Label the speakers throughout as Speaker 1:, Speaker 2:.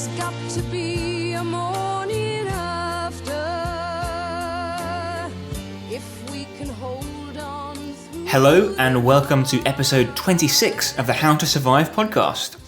Speaker 1: There's got to be a morning after if we can hold on through.
Speaker 2: Hello and welcome to episode 26 of the How to Survive podcast.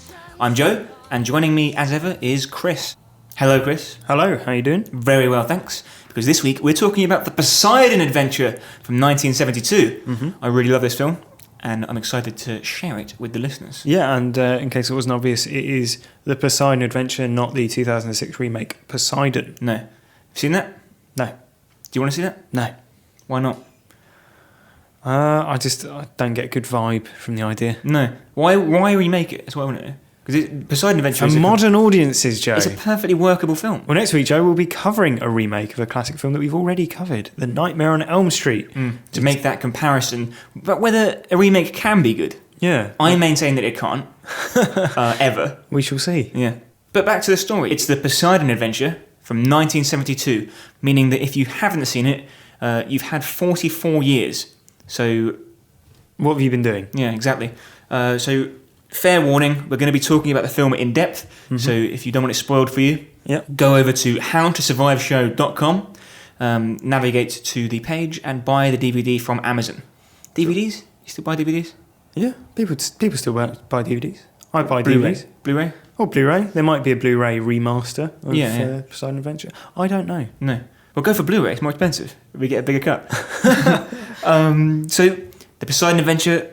Speaker 2: I'm Joe, and joining me as ever is Chris. Hello, Chris.
Speaker 3: Hello, how you doing?
Speaker 2: Very well, thanks. Because this week we're talking about the Poseidon Adventure from 1972.
Speaker 3: Mm-hmm.
Speaker 2: I really love this film, and I'm excited to share it with the listeners.
Speaker 3: Yeah, and in case it wasn't obvious, it is the Poseidon Adventure, not the 2006 remake Poseidon.
Speaker 2: No. Have you seen that?
Speaker 3: No.
Speaker 2: Do you want to see that?
Speaker 3: No.
Speaker 2: Why not?
Speaker 3: I don't get a good vibe from the idea.
Speaker 2: No. Why remake it? That's what I want to know. Because Poseidon Adventure
Speaker 3: For modern audiences, Joe.
Speaker 2: It's a perfectly workable film.
Speaker 3: Well, next week, Joe, we'll be covering a remake of a classic film that we've already covered, The Nightmare on Elm Street.
Speaker 2: To make that comparison, but whether a remake can be good.
Speaker 3: Yeah.
Speaker 2: I maintain that it can't. Ever.
Speaker 3: We shall see.
Speaker 2: Yeah. But back to the story. It's the Poseidon Adventure from 1972, meaning that if you haven't seen it, you've had 44 years. So...
Speaker 3: What have you been doing?
Speaker 2: Yeah, exactly. So... Fair warning, we're going to be talking about the film in depth, so if you don't want it spoiled for you, go over to HowToSurviveShow.com, navigate to the page and buy the DVD from Amazon. DVDs? You still buy DVDs?
Speaker 3: Yeah, people still buy DVDs. I buy
Speaker 2: Blu-ray.
Speaker 3: DVDs.
Speaker 2: Blu-ray?
Speaker 3: Or Blu-ray. There might be a Blu-ray remaster of
Speaker 2: Yeah.
Speaker 3: Poseidon Adventure. I don't know.
Speaker 2: No. Well, go for Blu-ray, it's more expensive. We get a bigger cut. So, the Poseidon Adventure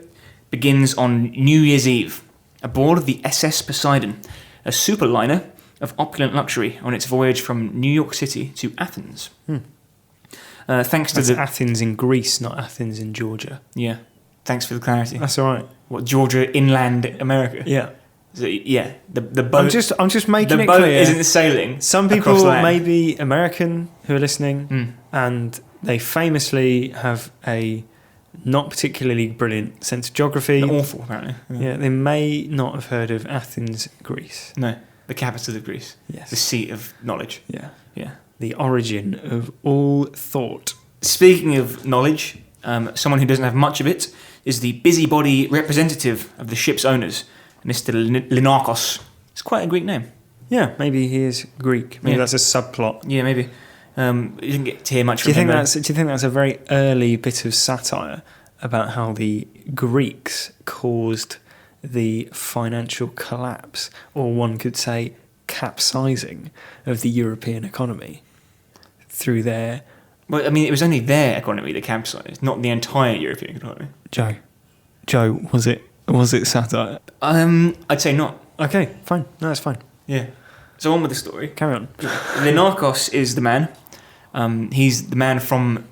Speaker 2: begins on New Year's Eve, aboard the SS Poseidon, a superliner of opulent luxury on its voyage from New York City to Athens. Thanks to
Speaker 3: That's Athens in Greece, not Athens in Georgia.
Speaker 2: Yeah, thanks for the clarity.
Speaker 3: That's all right.
Speaker 2: What, Georgia, inland America?
Speaker 3: Yeah.
Speaker 2: So, yeah, the boat...
Speaker 3: I'm just making
Speaker 2: the
Speaker 3: it
Speaker 2: boat
Speaker 3: clear.
Speaker 2: isn't sailing.
Speaker 3: Some
Speaker 2: across
Speaker 3: people
Speaker 2: land.
Speaker 3: may be American who are listening, and they famously have a not particularly brilliant sense of geography.
Speaker 2: They're awful, apparently.
Speaker 3: Yeah, they may not have heard of Athens, Greece.
Speaker 2: No, the capital of Greece.
Speaker 3: Yes.
Speaker 2: The seat of knowledge.
Speaker 3: Yeah.
Speaker 2: Yeah.
Speaker 3: The origin of all thought.
Speaker 2: Speaking of knowledge, someone who doesn't have much of it is the busybody representative of the ship's owners, Mr. Leland Archos. It's quite a Greek name.
Speaker 3: Yeah, maybe he is Greek. Maybe that's a subplot.
Speaker 2: Yeah, maybe. You didn't get to hear much from
Speaker 3: Do
Speaker 2: him.
Speaker 3: you think that's a very early bit of satire about how the Greeks caused the financial collapse, or one could say capsizing, of the European economy through their...
Speaker 2: Well, I mean, it was only their economy that capsized, not the entire European economy.
Speaker 3: Joe, was it satire?
Speaker 2: I'd say not.
Speaker 3: Okay, fine. No, that's fine.
Speaker 2: Yeah. So on with the story.
Speaker 3: Carry on.
Speaker 2: Leland Archos is the man. He's the man from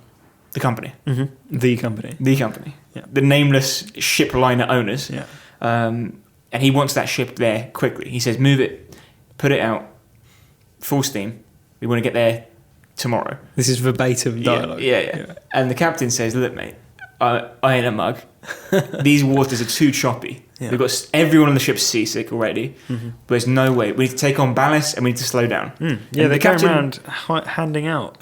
Speaker 2: the company.
Speaker 3: Mm-hmm. The company.
Speaker 2: The company.
Speaker 3: Yeah.
Speaker 2: The nameless ship liner owners.
Speaker 3: Yeah.
Speaker 2: And he wants that ship there quickly. He says, move it, put it out, full steam. We want to get there tomorrow.
Speaker 3: This is verbatim dialogue.
Speaker 2: Yeah. And the captain says, look, mate, I ain't a mug. These waters are too choppy.
Speaker 3: Yeah.
Speaker 2: We've got everyone on the ship seasick already, but there's no way. We need to take on ballast and we need to slow down.
Speaker 3: Yeah,
Speaker 2: And
Speaker 3: they're going around handing out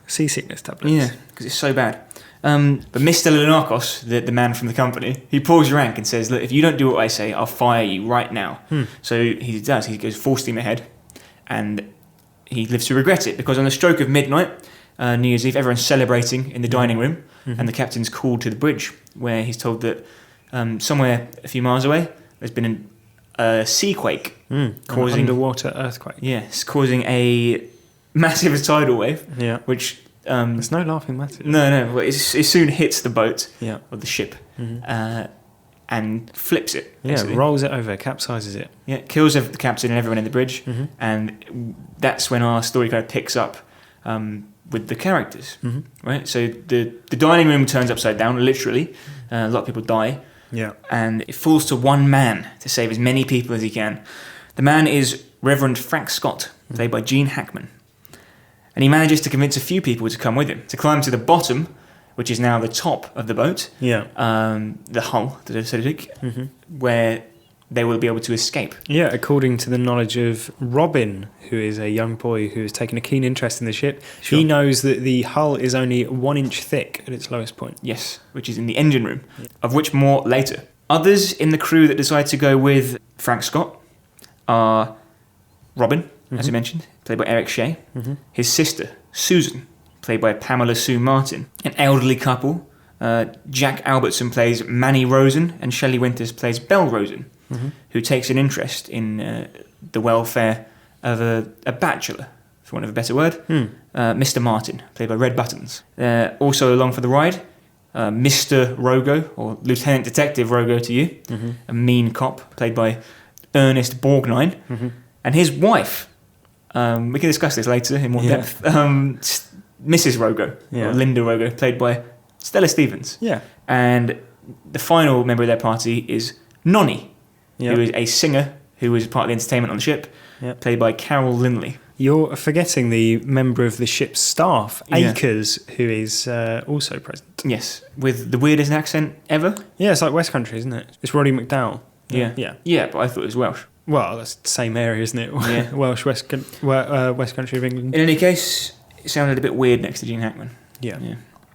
Speaker 3: seasickness tablets.
Speaker 2: Yeah, because it's so bad. But Mr. Leland Archos, the man from the company, he pulls rank and says, look, if you don't do what I say, I'll fire you right now. So he does. He goes full steam ahead, and he lives to regret it, because on the stroke of midnight, New Year's Eve, everyone's celebrating in the dining room, and the captain's called to the bridge, where he's told that somewhere a few miles away, there's been a sea quake causing...
Speaker 3: An underwater earthquake.
Speaker 2: Yes, causing a massive tidal wave,
Speaker 3: Yeah.
Speaker 2: which...
Speaker 3: There's no laughing matter.
Speaker 2: No. Well, it soon hits the boat or the ship and flips it.
Speaker 3: Yeah,
Speaker 2: basically.
Speaker 3: rolls it over, capsizes it.
Speaker 2: Yeah, kills the captain and everyone in the bridge, and that's when our story kind of picks up with the characters, right? So the dining room turns upside down, literally. A lot of people die.
Speaker 3: Yeah.
Speaker 2: And it falls to one man to save as many people as he can. The man is Reverend Frank Scott, played by Gene Hackman. And he manages to convince a few people to come with him, to climb to the bottom, which is now the top of the boat,
Speaker 3: Yeah.
Speaker 2: the hull, so to speak, where they will be able to escape.
Speaker 3: Yeah, according to the knowledge of Robin, who is a young boy who has taken a keen interest in the ship, he knows that the hull is only 1 inch thick at its lowest point.
Speaker 2: Yes, which is in the engine room, of which more later. Others in the crew that decide to go with Frank Scott are Robin, as we mentioned, played by Eric Shea. His sister, Susan, played by Pamela Sue Martin. An elderly couple, Jack Albertson plays Manny Rosen, and Shelley Winters plays Belle Rosen, who takes an interest in the welfare of a bachelor, for want of a better word, Mr. Martin, played by Red Buttons. Also along for the ride, Mr. Rogo, or Lieutenant Detective Rogo to you, a mean cop, played by Ernest Borgnine, and his wife, we can discuss this later in more depth, Mrs. Rogo, or Linda Rogo, played by Stella Stevens.
Speaker 3: Yeah.
Speaker 2: And the final member of their party is Nonny, who is a singer who was part of the entertainment on the ship, played by Carol Linley.
Speaker 3: You're forgetting the member of the ship's staff, Akers, who is also present.
Speaker 2: Yes, with the weirdest accent ever.
Speaker 3: Yeah, it's like West Country, isn't it? It's Roddy McDowell.
Speaker 2: Yeah, but I thought it was Welsh.
Speaker 3: Well, that's the same area, isn't it?
Speaker 2: Yeah.
Speaker 3: Welsh, West Country of England.
Speaker 2: In any case, it sounded a bit weird next to Gene Hackman.
Speaker 3: Yeah.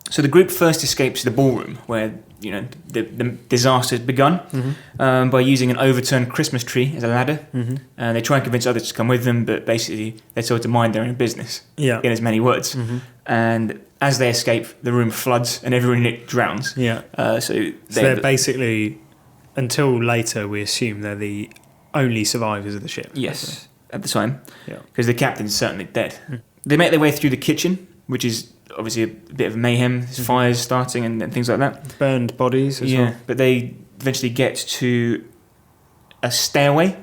Speaker 2: So the group first escapes the ballroom where the disaster had begun by using an overturned Christmas tree as a ladder. And they try and convince others to come with them, but basically they're told to mind their own business. In as many words. And as they escape, the room floods and everyone in it drowns. So
Speaker 3: they're basically, until later, we assume they're the only survivors of the ship.
Speaker 2: Yes, at the time, because the captain's certainly dead. They make their way through the kitchen, which is obviously a bit of mayhem. There's fires starting and things like that.
Speaker 3: Burned bodies as well.
Speaker 2: But they eventually get to a stairway,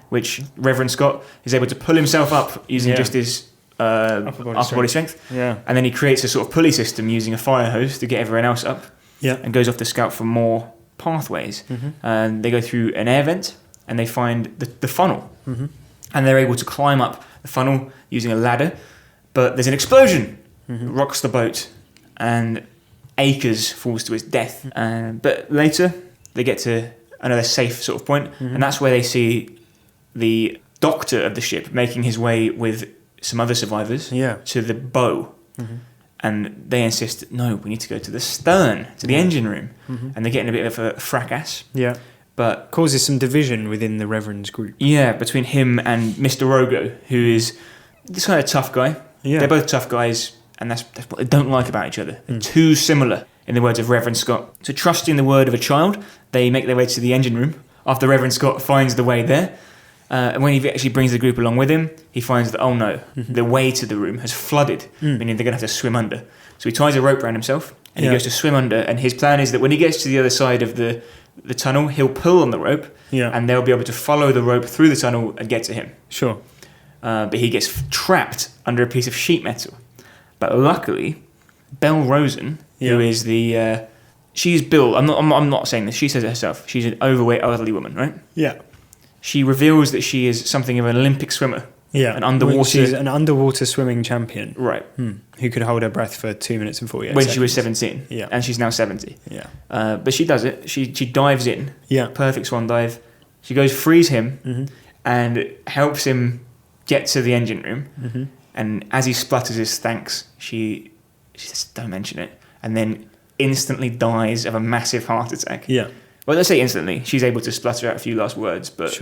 Speaker 2: which Reverend Scott is able to pull himself up using just his upper body strength. And then he creates a sort of pulley system using a fire hose to get everyone else up. And goes off to scout for more pathways. And they go through an air vent and they find the funnel. And they're able to climb up the funnel using a ladder. But there's an explosion. Rocks the boat, and Akers falls to his death. But later, they get to another safe sort of point, and that's where they see the doctor of the ship making his way with some other survivors to the bow. And they insist, no, we need to go to the stern, to the engine room. And they get in a bit of a fracas. But
Speaker 3: causes some division within the Reverend's group.
Speaker 2: Between him and Mr. Rogo, who is this kind of tough guy. They're both tough guys. And that's what they don't like about each other. They're too similar, in the words of Reverend Scott. So trusting the word of a child, they make their way to the engine room. After Reverend Scott finds the way there, and when he actually brings the group along with him, he finds that, oh no, the way to the room has flooded, meaning they're going to have to swim under. So he ties a rope around himself, and he goes to swim under, and his plan is that when he gets to the other side of the tunnel, he'll pull on the rope, and they'll be able to follow the rope through the tunnel and get to him. But he gets trapped under a piece of sheet metal. But luckily, Belle Rosen, who is she's built. I'm not saying this. She says it herself. She's an overweight elderly woman, right? She reveals that she is something of an Olympic swimmer. An underwater.
Speaker 3: She's an underwater swimming champion.
Speaker 2: Right.
Speaker 3: Who could hold her breath for 2 minutes and 48
Speaker 2: when
Speaker 3: seconds.
Speaker 2: she was 17. And she's now 70. But she does it. She dives in. Perfect swan dive. She goes frees him and helps him get to the engine room. And as he splutters his thanks, she says, don't mention it. And then instantly dies of a massive heart attack. Well, let's say instantly. She's able to splutter out a few last words, but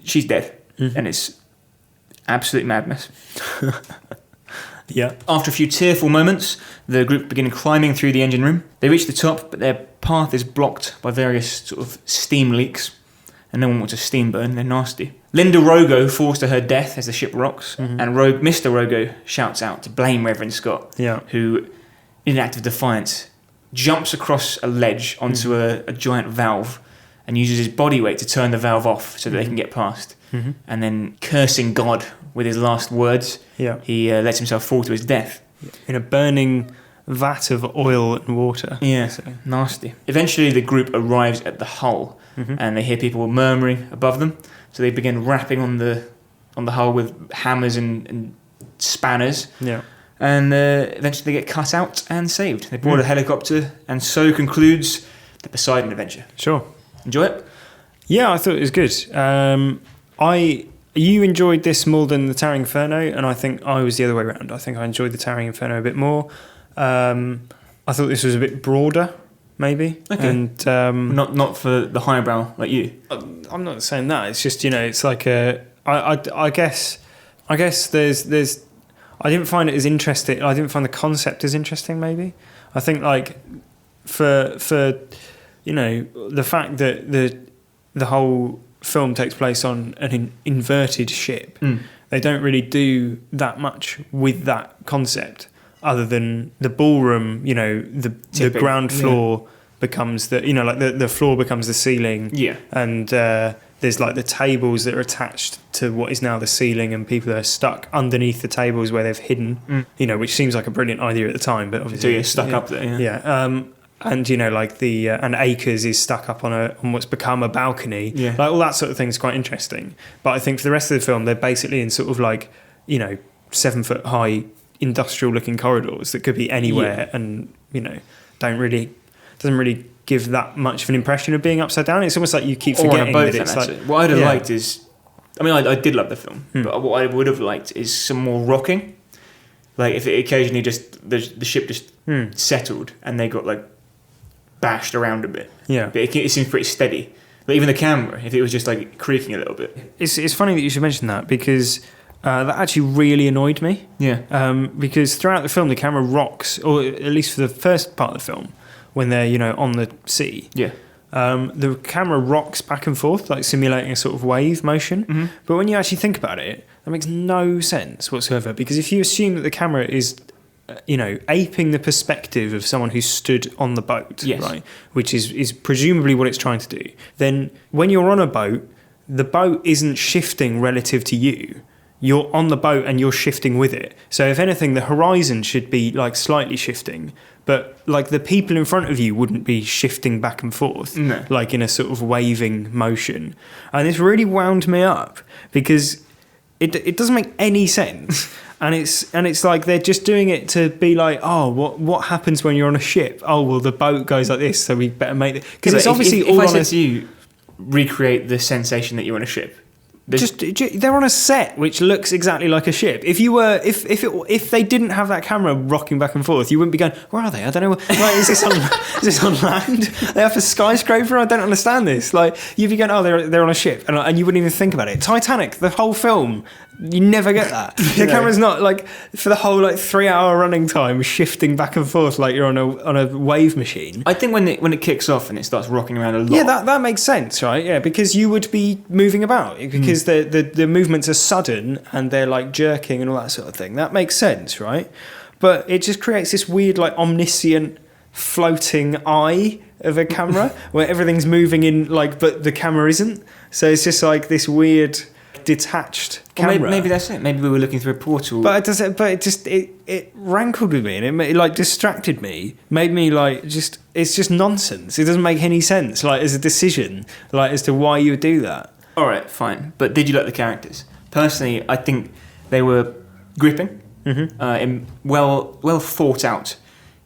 Speaker 2: she's dead. And it's absolute madness. After a few tearful moments, the group begin climbing through the engine room. They reach the top, but their path is blocked by various sort of steam leaks. And no one wants a steam burn, they're nasty. Linda Rogo falls to her death as the ship rocks, and Mr. Rogo shouts out to blame Reverend Scott, who, in an act of defiance, jumps across a ledge onto a giant valve and uses his body weight to turn the valve off so that they can get past. And then, cursing God with his last words, he lets himself fall to his death.
Speaker 3: In a burning vat of oil and water.
Speaker 2: Nasty. Eventually, the group arrives at the hull, and they hear people murmuring above them. So they begin rapping on the hull with hammers and spanners. And eventually they get cut out and saved. They board a helicopter, and so concludes the Poseidon Adventure. Enjoy it?
Speaker 3: Yeah, I thought it was good. You enjoyed this more than the Towering Inferno, and I think I was the other way around. I think I enjoyed the Towering Inferno a bit more. I thought this was a bit broader, maybe.
Speaker 2: And not for the highbrow like you.
Speaker 3: I'm not saying that. It's just, it's like I I guess there's I didn't find it as interesting. I didn't find the concept as interesting. Maybe I think like for the fact that the whole film takes place on an inverted ship. They don't really do that much with that concept, other than the ballroom. The ground floor becomes the floor becomes the ceiling. Yeah, and there's like the tables that are attached to what is now the ceiling, and people are stuck underneath the tables where they've hidden. Which seems like a brilliant idea at the time, but obviously
Speaker 2: you're stuck up there.
Speaker 3: Yeah. And and Acres is stuck up on what's become a balcony. Yeah. Like all that sort of thing is quite interesting. But I think for the rest of the film, they're basically in sort of like 7 foot high industrial looking corridors that could be anywhere, and doesn't really give that much of an impression of being upside down. It's almost like you keep forgetting that it's like.
Speaker 2: What I'd have liked is, I did love the film, but what I would have liked is some more rocking. Like if it occasionally just the ship just settled and they got like bashed around a bit. Yeah, but it seems pretty steady. But even the camera, if it was just like creaking a little bit. It's funny that you should mention that, because that actually really annoyed me. Yeah. Because throughout the film, the camera rocks, or at least for the first part of the film, when they're on the sea. Yeah. The camera rocks back and forth, like simulating a sort of wave motion. Mm-hmm. But when you actually think about it, that makes no sense whatsoever. Because if you assume that the camera is, aping the perspective of someone who stood on the boat, yes, right, which is presumably what it's trying to do, then when you're on a boat, the boat isn't shifting relative to you. You're on the boat and you're shifting with it. So if anything, the horizon should be like slightly shifting, but like the people in front of you wouldn't be shifting back and forth, no, like in a sort of waving motion. And this really wound me up because it doesn't make any sense. And it's like they're just doing it to be like, oh, what happens when you're on a ship? Oh, well, the boat goes like this, so we better make it. Because it's obviously all on you recreate the sensation that you're on a ship. They're on a set which looks exactly like a ship. If they didn't have that camera rocking back and forth, you wouldn't be going, where are they? I don't know. Like, is this on land? They have a skyscraper? I don't understand this. Like, you'd be going, oh, they're on a ship, and you wouldn't even think about it. Titanic, the whole film, you never get that. The camera's not like for the whole 3-hour running time shifting back and forth like you're on a wave machine. I think when it kicks off and it starts rocking around a lot. Yeah, that makes sense, right? Yeah, because you would be moving about because the movements are sudden and they're like jerking and all that sort of thing. That makes sense, right? But it just creates this weird omniscient floating eye of a camera where everything's moving in but the camera isn't. So it's just like this weird detached camera. Well, maybe that's it. Maybe we were looking through a portal. But it rankled with me, and it distracted me. Made me it's just nonsense. It doesn't make any sense. As a decision, as to why you would do that. All right, fine. But did you like the characters? Personally, I think they were gripping, well thought out,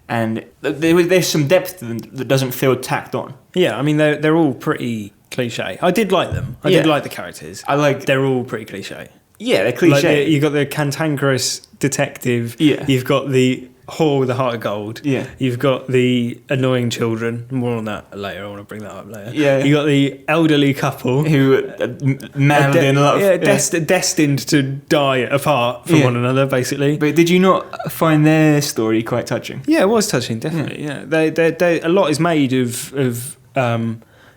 Speaker 2: and there's some depth to them that doesn't feel tacked on. Yeah, I mean they're all pretty cliche. I did like them. I did like the characters. They're all pretty cliche. Yeah, they're cliche. You've got the cantankerous detective. Yeah. You've got the whore with a heart of gold. Yeah. You've got the annoying children. More on that later. I want to bring that up later. Yeah. You got the elderly couple who madly in love. Yeah, destined to die apart from one another, basically. But did you not find their story quite touching? Yeah, it was touching, definitely. Yeah. They a lot is made of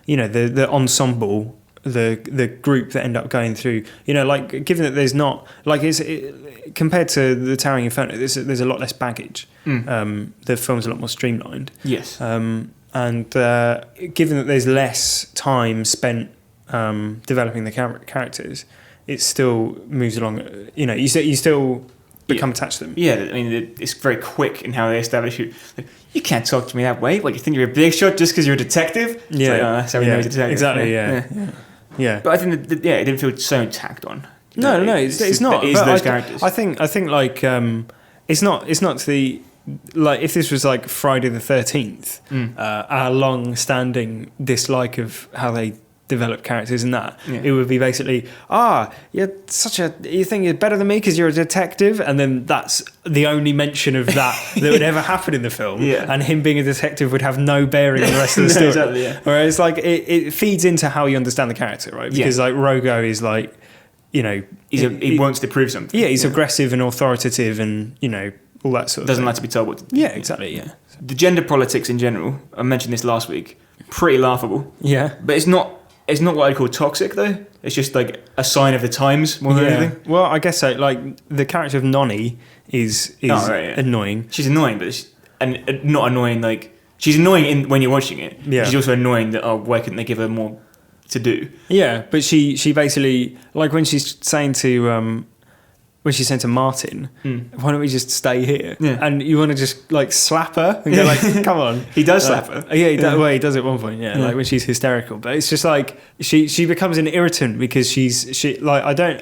Speaker 2: the ensemble, the group that end up going through, given that there's not, compared to the Towering Inferno, there's a lot less baggage. The film's a lot more streamlined. Yes. And given that there's less time spent developing the characters, it still moves along. You still become attached to them. Yeah, I mean, it's very quick in how they establish you. You can't talk to me that way. What, you think you're a big shot just because you're a detective? Yeah, that's how we know he's a detective. Exactly. Yeah. But I think that it didn't feel so tacked on. No, it's not. It is those characters. I think it's not to the if this was like Friday the 13th, our long-standing dislike of how they develop characters and that, it would be basically, you think you're better than me because you're a detective, and then that's the only mention of that would ever happen in the film, and him being a detective would have no bearing on the rest of the story. Exactly, yeah. Whereas it feeds into how you understand the character, right? Because Rogo is he wants to prove something.
Speaker 3: Yeah, he's aggressive and authoritative, and all that sort of
Speaker 2: doesn't
Speaker 3: thing.
Speaker 2: like to be told what to do.
Speaker 3: Yeah, exactly. Yeah,
Speaker 2: The gender politics in general, I mentioned this last week, pretty laughable.
Speaker 3: yeah.
Speaker 2: But it's not what I'd call toxic though. It's just like a sign of the times more than anything.
Speaker 3: Well, I guess so. Like the character of Nonny is annoying.
Speaker 2: She's annoying, but not annoying like she's annoying when you're watching it.
Speaker 3: Yeah.
Speaker 2: She's also annoying that why couldn't they give her more to do?
Speaker 3: Yeah, but she basically, like when she's saying to Martin, why don't we just stay here?
Speaker 2: Yeah.
Speaker 3: And you want to just like slap her and go like, come on.
Speaker 2: He does slap her.
Speaker 3: Yeah, he does. Well, he does at one point. Yeah, like when she's hysterical. But it's just like she becomes an irritant because she like I don't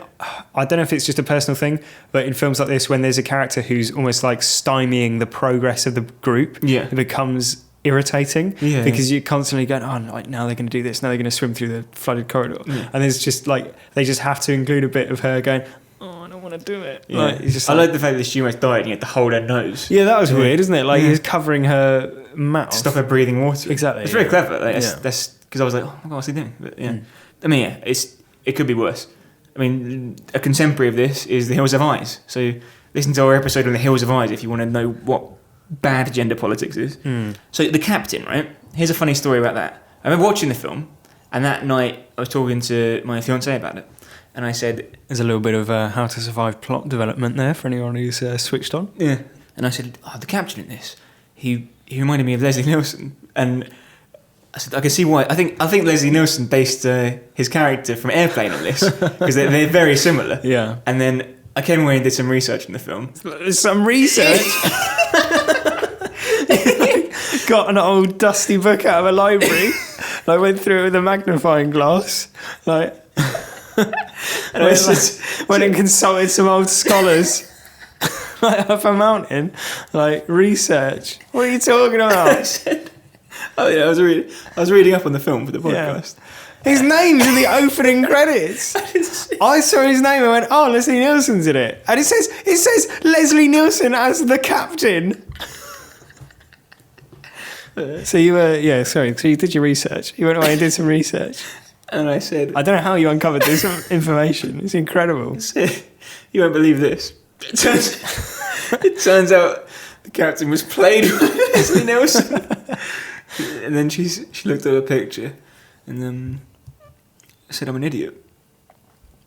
Speaker 3: know if it's just a personal thing, but in films like this, when there's a character who's almost like stymieing the progress of the group, it becomes irritating because you're constantly going, like now they're going to do this, now they're going to swim through the flooded corridor, and there's just like they just have to include a bit of her going, I don't want to do it.
Speaker 2: Yeah. Like, it's just I like the fact that she almost died and you had to hold her nose.
Speaker 3: Yeah, that was weird, isn't it? Like he was covering her mouth,
Speaker 2: stop her breathing water.
Speaker 3: Exactly.
Speaker 2: It's very clever. Like, that's because I was like, oh my god, what's he doing? But I mean, it could be worse. I mean, a contemporary of this is The Hills of Eyes. So listen to our episode on The Hills of Eyes if you want to know what bad gender politics is. So the captain, right? Here's a funny story about that. I remember watching the film, and that night I was talking to my fiancée about it, and I said,
Speaker 3: there's a little bit of How to Survive plot development there for anyone who's switched on.
Speaker 2: Yeah. And I said, the captain in this, he reminded me of Leslie Nielsen, and I said I can see why. I think Leslie Nielsen based his character from Airplane on this because they're very similar.
Speaker 3: Yeah.
Speaker 2: And then I came away and did some research in the film.
Speaker 3: Some research. Got an old dusty book out of a library. Like went through it with a magnifying glass. Like and went and consulted some old scholars. Like up a mountain. Like research. What are you talking about?
Speaker 2: I was reading up on the film for the podcast.
Speaker 3: Yeah. His name's in the opening credits. I saw his name and went, Leslie Nielsen's in it. And it says Leslie Nielsen as the captain. So you were, so you did your research. You went away and did some research.
Speaker 2: And I said,
Speaker 3: I don't know how you uncovered this information. It's incredible.
Speaker 2: You won't believe this. It turns out the captain was played by Leslie Nielsen. And then she looked at a picture and then said, I'm an idiot.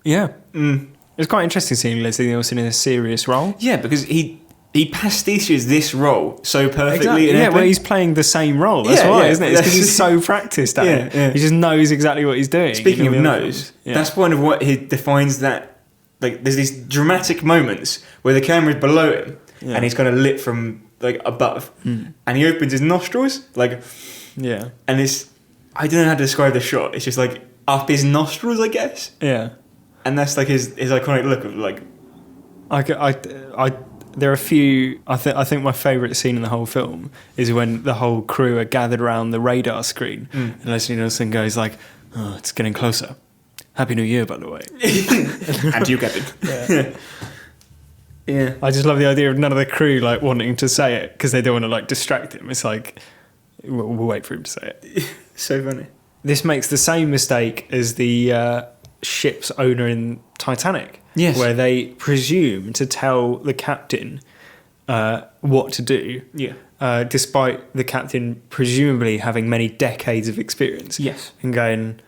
Speaker 3: Yeah. It was quite interesting seeing Leslie Nielsen in a serious role.
Speaker 2: Yeah, because he pastiches this role so perfectly.
Speaker 3: Exactly. Yeah, well, he's playing the same role. That's why, isn't it? It's because he's so practiced at it. Yeah. He just knows exactly what he's doing.
Speaker 2: Speaking of knows, that's one of what he defines that. Like, there's these dramatic moments where the camera's below him and he's kind of lit from like above, and he opens his nostrils, like, and it's, I don't know how to describe the shot. It's just like up his nostrils, I guess. Yeah, and that's like his iconic look of like. There are a few. I think my favourite scene in the whole film is when the whole crew are gathered around the radar screen, and Leslie Nielsen goes like, "Oh, it's getting closer. Happy New Year, by the way." And you, Captain. Yeah. Yeah.
Speaker 3: I just love the idea of none of the crew like wanting to say it because they don't want to like distract him. It's like we'll wait for him to say it.
Speaker 2: So funny.
Speaker 3: This makes the same mistake as the ship's owner in Titanic.
Speaker 2: Yes.
Speaker 3: Where they presume to tell the captain what to do.
Speaker 2: Yeah.
Speaker 3: Despite the captain presumably having many decades of experience.
Speaker 2: Yes.
Speaker 3: And going,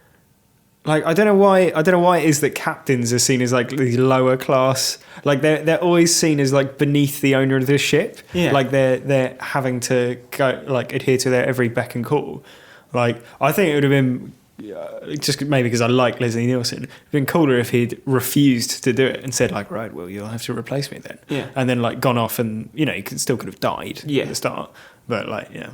Speaker 3: like, I don't know why it is that captains are seen as like these lower class. Like they're always seen as like beneath the owner of the ship.
Speaker 2: Yeah.
Speaker 3: Like they're having to go like adhere to their every beck and call. Like I think it would have been. Just maybe because I like Leslie Nielsen, it'd been cooler if he'd refused to do it and said like, right, well, you'll have to replace me then.
Speaker 2: Yeah.
Speaker 3: And then like gone off and he still could have died at the start. But like, yeah.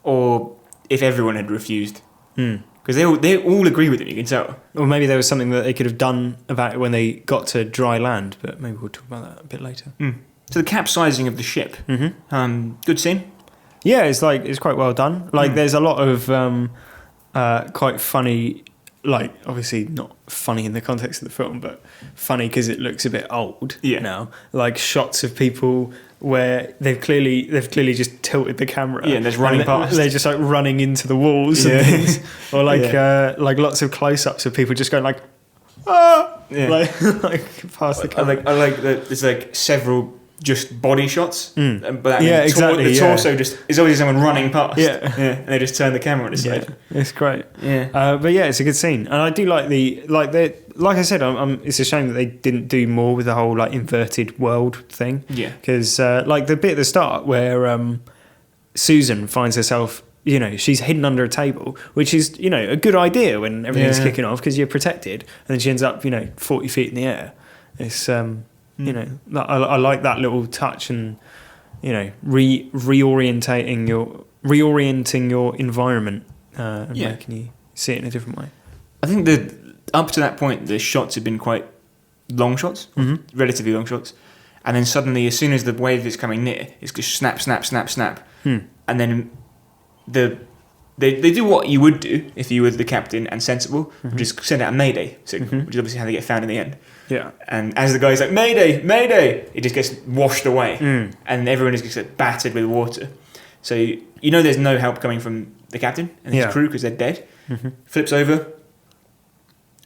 Speaker 2: Or if everyone had refused, because they all agree with him, you can tell.
Speaker 3: Or maybe there was something that they could have done about it when they got to dry land. But maybe we'll talk about that a bit later.
Speaker 2: So the capsizing of the ship, good scene.
Speaker 3: Yeah, it's quite well done. Like there's a lot of. Quite funny, like obviously not funny in the context of the film, but funny because it looks a bit old now. Like shots of people where they've clearly just tilted the camera.
Speaker 2: Yeah, and there's running past.
Speaker 3: They're just like running into the walls and things, or like lots of close-ups of people just going like.
Speaker 2: Yeah.
Speaker 3: like past the camera.
Speaker 2: I like that there's like several just body shots. But that
Speaker 3: exactly.
Speaker 2: The torso just is always someone running past.
Speaker 3: Yeah.
Speaker 2: And they just turn the camera on its side.
Speaker 3: It's great.
Speaker 2: Yeah.
Speaker 3: But yeah, it's a good scene, and I do like like I said, it's a shame that they didn't do more with the whole like inverted world thing.
Speaker 2: Yeah.
Speaker 3: Because like the bit at the start where Susan finds herself, you know, she's hidden under a table, which is, you know, a good idea when everything's kicking off because you're protected, and then she ends up, you know, 40 feet in the air. It's you know, I like that little touch, and you know, reorienting your environment and making you see it in a different way.
Speaker 2: I think that up to that point, the shots had been quite long shots, relatively long shots, and then suddenly, as soon as the wave is coming near, it's just snap, snap, snap, snap, and then they do what you would do if you were the captain and sensible, which is send out a mayday signal, which is obviously how they get found in the end.
Speaker 3: Yeah.
Speaker 2: And as the guy's like, mayday, mayday, it just gets washed away. And everyone just gets like, battered with water. So you know there's no help coming from the captain and his crew because they're dead. Flips over.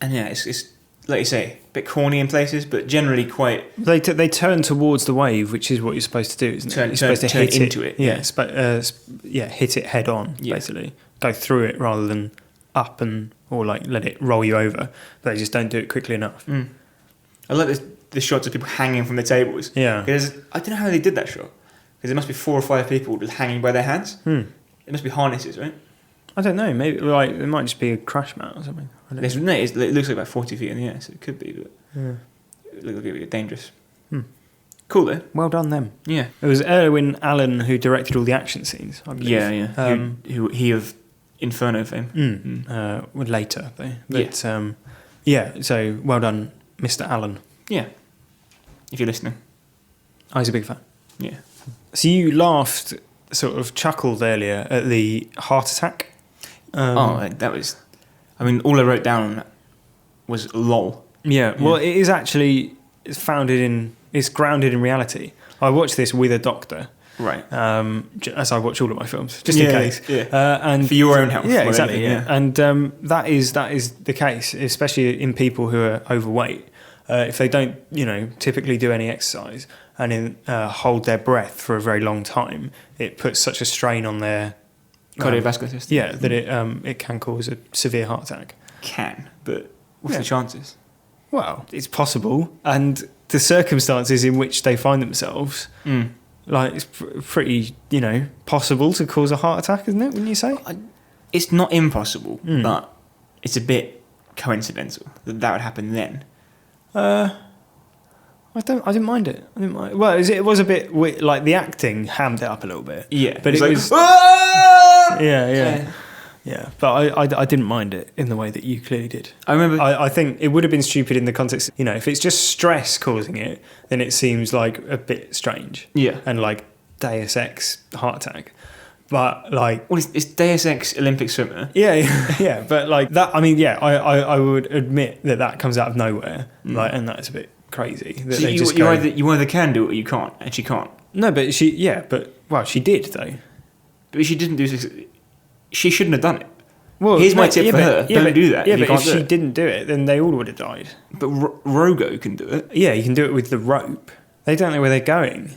Speaker 2: And yeah, it's like you say, a bit corny in places, but generally quite...
Speaker 3: They turn towards the wave, which is what you're supposed to do, isn't it? You're supposed to hit
Speaker 2: into it.
Speaker 3: Hit it head on, basically. Go through it rather than up or like let it roll you over. But they just don't do it quickly enough.
Speaker 2: I like the shots of people hanging from the tables.
Speaker 3: Yeah.
Speaker 2: Because I don't know how they did that shot. Because there must be 4 or 5 people just hanging by their hands. It must be harnesses, right?
Speaker 3: I don't know. Maybe like it might just be a crash mat or something.
Speaker 2: It looks like about 40 feet in the air, so it could be, but it looks like it would be dangerous. Cool though.
Speaker 3: Well done them.
Speaker 2: Yeah.
Speaker 3: It was Erwin Allen who directed all the action scenes, I believe.
Speaker 2: Yeah. He of Inferno fame.
Speaker 3: Later though. But so well done, Mr. Allen.
Speaker 2: Yeah. If you're listening.
Speaker 3: I was a big fan.
Speaker 2: Yeah.
Speaker 3: So you laughed, sort of chuckled earlier at the heart attack.
Speaker 2: That was... I mean, all I wrote down was lol.
Speaker 3: Yeah, well, it is actually it's grounded in reality. I watched this with a doctor.
Speaker 2: Right.
Speaker 3: As I watch all of my films, just in case.
Speaker 2: Yeah.
Speaker 3: And
Speaker 2: for your own health.
Speaker 3: Yeah, exactly.
Speaker 2: Anything,
Speaker 3: And that is the case, especially in people who are overweight. If they don't, typically do any exercise and hold their breath for a very long time, it puts such a strain on their
Speaker 2: cardiovascular system.
Speaker 3: Yeah, that it can cause a severe heart attack.
Speaker 2: But what's the chances?
Speaker 3: Well, it's possible, and the circumstances in which they find themselves, it's pretty, possible to cause a heart attack, isn't it? Wouldn't you say?
Speaker 2: It's not impossible, but it's a bit coincidental that would happen then.
Speaker 3: I didn't mind it. Well, it was a bit like the acting hammed it up a little bit. Yeah, but it was. Yeah. But I didn't mind it in the way that you clearly did.
Speaker 2: I remember.
Speaker 3: I think it would have been stupid in the context. If it's just stress causing it, then it seems like a bit strange.
Speaker 2: Yeah,
Speaker 3: and like Deus Ex heart attack. But
Speaker 2: it's Deus Ex Olympic swimmer.
Speaker 3: Yeah. But like that. I mean, I would admit that comes out of nowhere. And that's a bit crazy. That
Speaker 2: so you either can do it or you can't, and she can't.
Speaker 3: No, but she did though.
Speaker 2: But she didn't do. She shouldn't have done it.
Speaker 3: Well,
Speaker 2: here's my tip for her: don't do that.
Speaker 3: Yeah, but if she didn't do it, then they all would have died.
Speaker 2: But Rogo can do it.
Speaker 3: Yeah, you can do it with the rope. They don't know where they're going.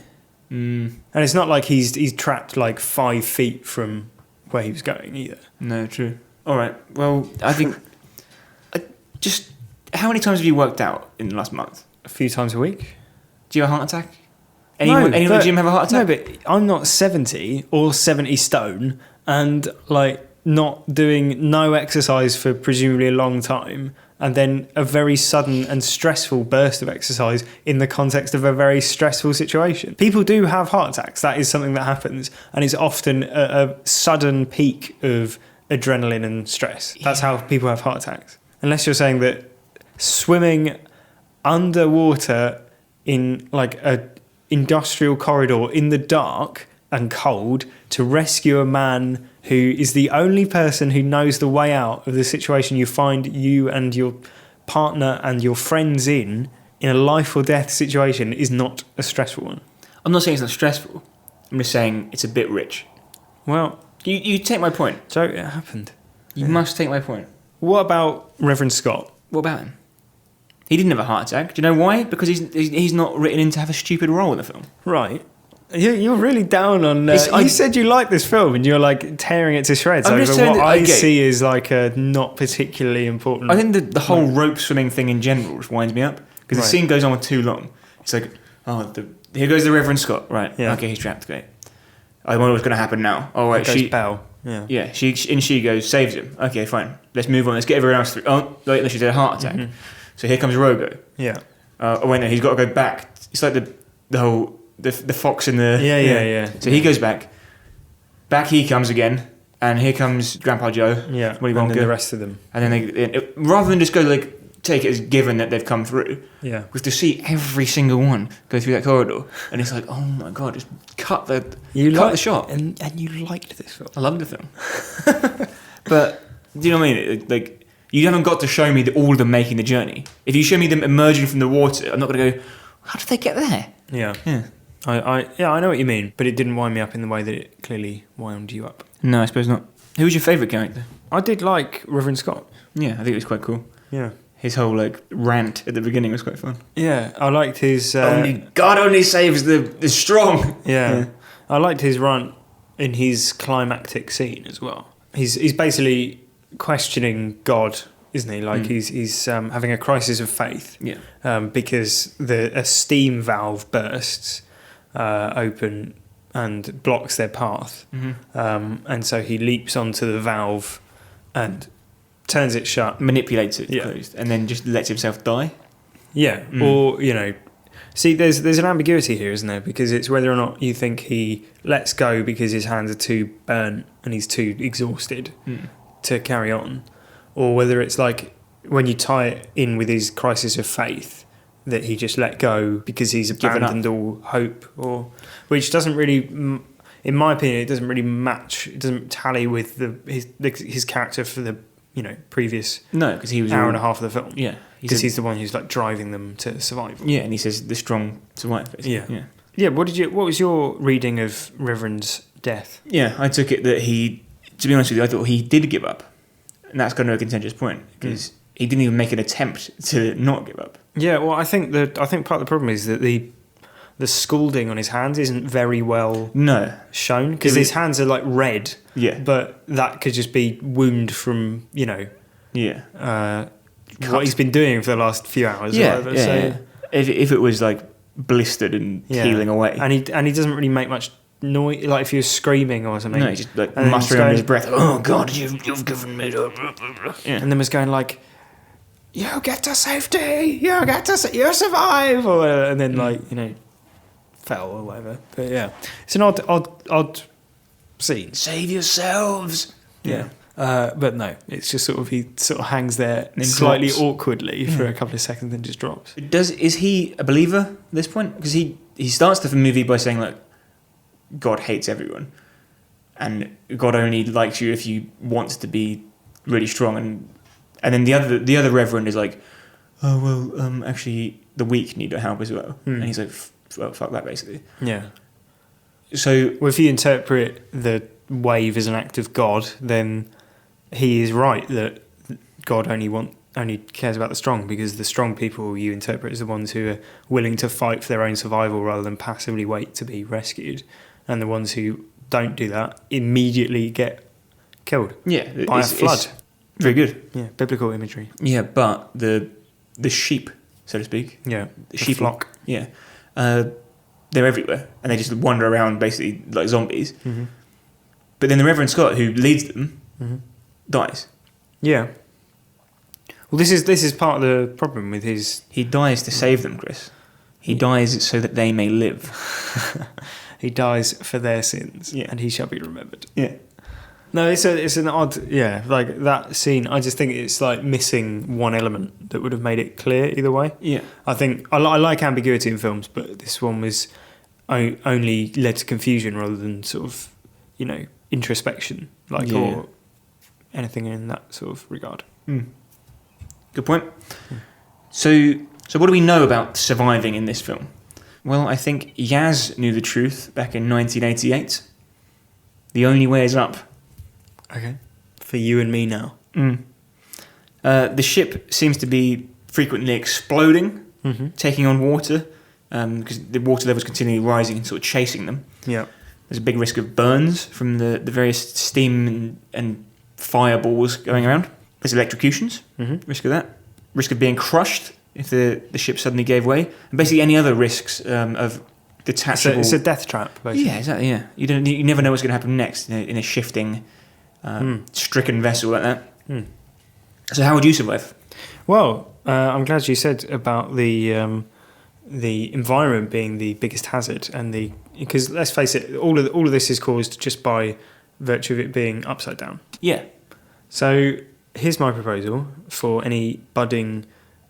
Speaker 3: And it's not like he's trapped like 5 feet from where he was going either.
Speaker 2: No, true. All right. Well, I think just how many times have you worked out in the last month?
Speaker 3: A few times a week.
Speaker 2: Do you have a heart attack? Anyone in the gym have a heart attack?
Speaker 3: No, but I'm not 70 or 70 stone and not doing no exercise for presumably a long time, and then a very sudden and stressful burst of exercise in the context of a very stressful situation. People do have heart attacks. That is something that happens, and it's often a sudden peak of adrenaline and stress. That's how people have heart attacks. Unless you're saying that swimming underwater in like a industrial corridor in the dark and cold to rescue a man who is the only person who knows the way out of the situation you find you and your partner and your friends in a life or death situation is not a stressful one.
Speaker 2: I'm not saying it's not stressful. I'm just saying it's a bit rich.
Speaker 3: Well,
Speaker 2: you take my point.
Speaker 3: So it happened.
Speaker 2: You must take my point.
Speaker 3: What about Reverend Scott?
Speaker 2: What about him? He didn't have a heart attack. Do you know why? Because he's not written in to have a stupid role in the film.
Speaker 3: Right. You're really down on...
Speaker 2: I
Speaker 3: you said you liked this film and you're like tearing it to shreds
Speaker 2: I'm
Speaker 3: over
Speaker 2: just saying
Speaker 3: what
Speaker 2: that,
Speaker 3: I
Speaker 2: okay.
Speaker 3: see as like a not particularly important...
Speaker 2: I think the whole rope swimming thing in general just winds me up. Because the scene goes on for too long. It's like, here goes the Reverend Scott. Right, okay, he's trapped. Great. I wonder what's going to happen now. Oh, right,
Speaker 3: Goes Belle. Yeah.
Speaker 2: She goes, saves him. Okay, fine. Let's move on. Let's get everyone else through. Oh, wait, she's had a heart attack. Mm-hmm. So here comes Rogo.
Speaker 3: Yeah.
Speaker 2: Oh, wait, no, he's got to go back. It's like the whole... The fox in the...
Speaker 3: Yeah.
Speaker 2: So he goes back. Back he comes again. And here comes Grandpa Joe.
Speaker 3: Yeah,
Speaker 2: Willy
Speaker 3: and
Speaker 2: Wonka.
Speaker 3: then the rest of them.
Speaker 2: And then rather than just go take it as given that they've come through,
Speaker 3: yeah,
Speaker 2: was to see every single one go through that corridor. And it's like, oh my God, just cut the shot.
Speaker 3: And you liked this film.
Speaker 2: I loved the film. But, do you know what I mean? Like, you haven't got to show me all of them making the journey. If you show me them emerging from the water, I'm not going to go, how did they get there?
Speaker 3: Yeah.
Speaker 2: Yeah.
Speaker 3: I know what you mean, but it didn't wind me up in the way that it clearly wound you up.
Speaker 2: No, I suppose not. Who was your favourite character?
Speaker 3: I did like Reverend Scott.
Speaker 2: Yeah, I think it was quite cool.
Speaker 3: Yeah.
Speaker 2: His whole rant at the beginning was quite fun.
Speaker 3: Yeah, I liked his...
Speaker 2: God only saves the strong.
Speaker 3: Yeah. I liked his rant in his climactic scene as well. He's basically questioning God, isn't he? Like he's having a crisis of faith.
Speaker 2: Yeah.
Speaker 3: Because a steam valve bursts open and blocks their path. Mm-hmm. And so he leaps onto the valve and turns it shut.
Speaker 2: Manipulates it closed. And then just lets himself die.
Speaker 3: Yeah. Or, see, there's an ambiguity here, isn't there? Because it's whether or not you think he lets go because his hands are too burnt and he's too exhausted to carry on. Or whether it's like when you tie it in with his crisis of faith that he just let go because he's abandoned all hope, which doesn't really, in my opinion, it doesn't really match. It doesn't tally with his character for the previous
Speaker 2: because he was
Speaker 3: hour and a half of the film.
Speaker 2: Yeah,
Speaker 3: because he's the one who's driving them to survival.
Speaker 2: Yeah, and he says the strong survive. Basically.
Speaker 3: Yeah. What was your reading of Reverend's death?
Speaker 2: Yeah, I took it that to be honest with you, I thought he did give up. And that's kind of a contentious point because he didn't even make an attempt to not give up. Yeah,
Speaker 3: well, I think part of the problem is that the scalding on his hands isn't very well shown because his hands are red. Yeah, but that could just be wound from what he's been doing for the last few hours.
Speaker 2: Yeah, or whatever. So if it was blistered and healing away,
Speaker 3: and he doesn't really make much noise, if he was screaming or something.
Speaker 2: No, he's just mustering under his breath. Oh God, you've given me.
Speaker 3: And then was going you get to safety, you survive, and then fell or whatever. But yeah, it's an odd scene.
Speaker 2: Save yourselves.
Speaker 3: Yeah. But no, it's just he hangs there slightly awkwardly for a couple of seconds and just drops.
Speaker 2: Is he a believer at this point? Because he starts the movie by saying God hates everyone, and God only likes you if you want to be really strong. And then the other Reverend is actually the weak need help as well. And he's fuck that basically. Yeah. So
Speaker 3: if you interpret the wave as an act of God, then he is right that God only cares about the strong, because the strong people you interpret as the ones who are willing to fight for their own survival rather than passively wait to be rescued. And the ones who don't do that immediately get killed by a flood.
Speaker 2: Very good.
Speaker 3: Yeah, biblical imagery.
Speaker 2: Yeah, but the sheep, so to speak.
Speaker 3: Yeah,
Speaker 2: the sheep
Speaker 3: flock.
Speaker 2: Yeah. They're everywhere, and they just wander around basically like zombies. Mm-hmm. But then the Reverend Scott, who leads them, dies.
Speaker 3: Yeah. Well, this is part of the problem with his...
Speaker 2: He dies to save them, Chris. He dies so that they may live.
Speaker 3: He dies for their sins, and he shall be remembered.
Speaker 2: Yeah.
Speaker 3: No, it's an odd... Yeah, that scene, I just think it's missing one element that would have made it clear either way.
Speaker 2: Yeah.
Speaker 3: I think... I like ambiguity in films, but this one was only led to confusion rather than introspection, or anything in that sort of regard.
Speaker 2: Mm. Good point. So what do we know about surviving in this film? Well, I think Yaz knew the truth back in 1988. The only way is up.
Speaker 3: Okay. For you and me now.
Speaker 2: The ship seems to be frequently exploding,
Speaker 3: Mm-hmm.
Speaker 2: taking on water, because the water levels continually rising and sort of chasing them.
Speaker 3: Yeah.
Speaker 2: There's a big risk of burns from the various steam and fireballs going around. There's electrocutions, risk of that. Risk of being crushed if the ship suddenly gave way. And basically any other risks of detachable...
Speaker 3: It's a death trap, basically.
Speaker 2: Yeah, exactly, yeah. You never know what's going to happen next in a shifting, stricken vessel like that. So how would you survive?
Speaker 3: Well, I'm glad you said about the environment being the biggest hazard, because let's face it, all of this is caused just by virtue of it being upside down.
Speaker 2: Yeah.
Speaker 3: So here's my proposal for any budding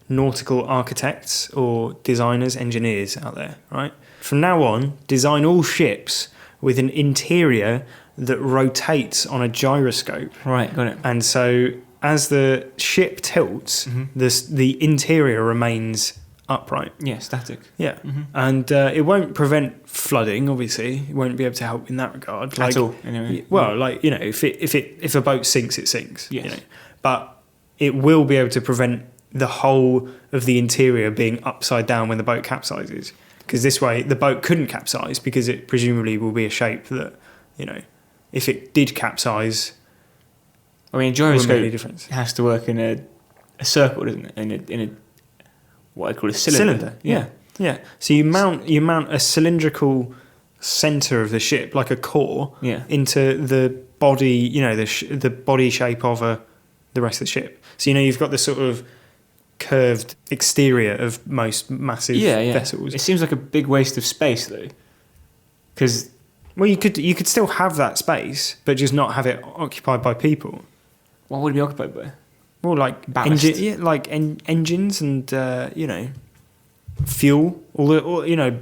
Speaker 3: nautical architects or designers, engineers out there. Right, from now on, design all ships with an interior that rotates on a gyroscope.
Speaker 2: Right, got it.
Speaker 3: And so as the ship tilts, the interior remains upright.
Speaker 2: Yeah, static.
Speaker 3: Yeah. And it won't prevent flooding, obviously. It won't be able to help in that regard.
Speaker 2: At all, anyway.
Speaker 3: Well, if a boat sinks, it sinks.
Speaker 2: Yes.
Speaker 3: But it will be able to prevent the whole of the interior being upside down when the boat capsizes. Because this way, the boat couldn't capsize because it presumably will be a shape that, if it did capsize...
Speaker 2: I mean, a gyroscope has to work in a circle, doesn't it? In a what I call a cylinder.
Speaker 3: Yeah. So you mount a cylindrical center of the ship, like a core, into the body. The body shape of the rest of the ship. So you've got the sort of curved exterior of most massive vessels.
Speaker 2: It seems like a big waste of space, though, because
Speaker 3: you could still have that space, but just not have it occupied by people.
Speaker 2: What would it be occupied by?
Speaker 3: Well, like engines and fuel,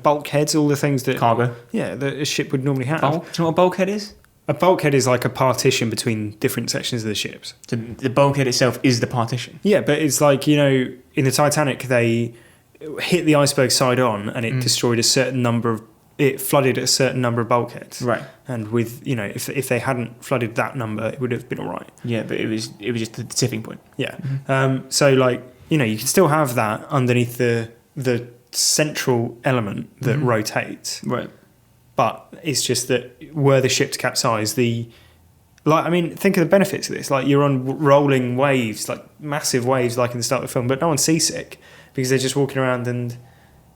Speaker 3: bulkheads, all the things that
Speaker 2: cargo.
Speaker 3: Yeah, that a ship would normally have.
Speaker 2: Do you know what a bulkhead is?
Speaker 3: A bulkhead is like a partition between different sections of the ships.
Speaker 2: So the bulkhead itself is the partition.
Speaker 3: Yeah, but it's like in the Titanic they hit the iceberg side on and it destroyed a certain number of. It flooded a certain number of bulkheads,
Speaker 2: right?
Speaker 3: And with if they hadn't flooded that number, it would have been all right.
Speaker 2: Yeah, but it was just the tipping point.
Speaker 3: Yeah. So you can still have that underneath the central element that rotates,
Speaker 2: right?
Speaker 3: But it's just that were the ship to capsize, think of the benefits of this. Like you're on rolling waves, like massive waves, like in the start of the film, but no one's seasick because they're just walking around and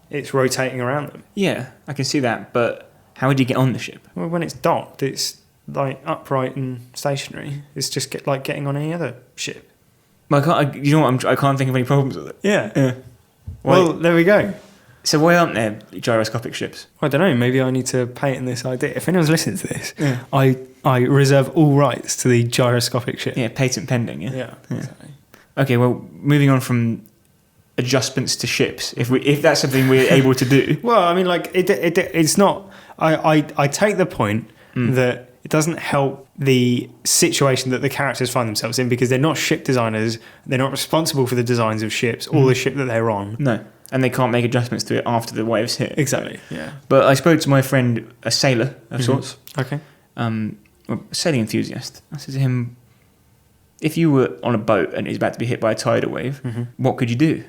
Speaker 3: it's rotating around them.
Speaker 2: Yeah, I can see that, but how would you get on the ship?
Speaker 3: Well, when it's docked, it's like upright and stationary. It's just like getting on any other ship.
Speaker 2: Well, I can't think of any problems with it.
Speaker 3: Yeah. Well, there we go.
Speaker 2: So why aren't there gyroscopic ships?
Speaker 3: I don't know. Maybe I need to patent this idea. If anyone's listening to this, I reserve all rights to the gyroscopic ship.
Speaker 2: Yeah, patent pending.
Speaker 3: Yeah. Exactly.
Speaker 2: Okay. Well, moving on from adjustments to ships, if that's something we're able to do.
Speaker 3: Well, it's not. I take the point that it doesn't help the situation that the characters find themselves in because they're not ship designers. They're not responsible for the designs of ships or the ship that they're on.
Speaker 2: No. And they can't make adjustments to it after the waves hit.
Speaker 3: Exactly, yeah.
Speaker 2: But I spoke to my friend, a sailor of sorts.
Speaker 3: Okay.
Speaker 2: A sailing enthusiast. I said to him, if you were on a boat and it was about to be hit by a tidal wave, what could you do?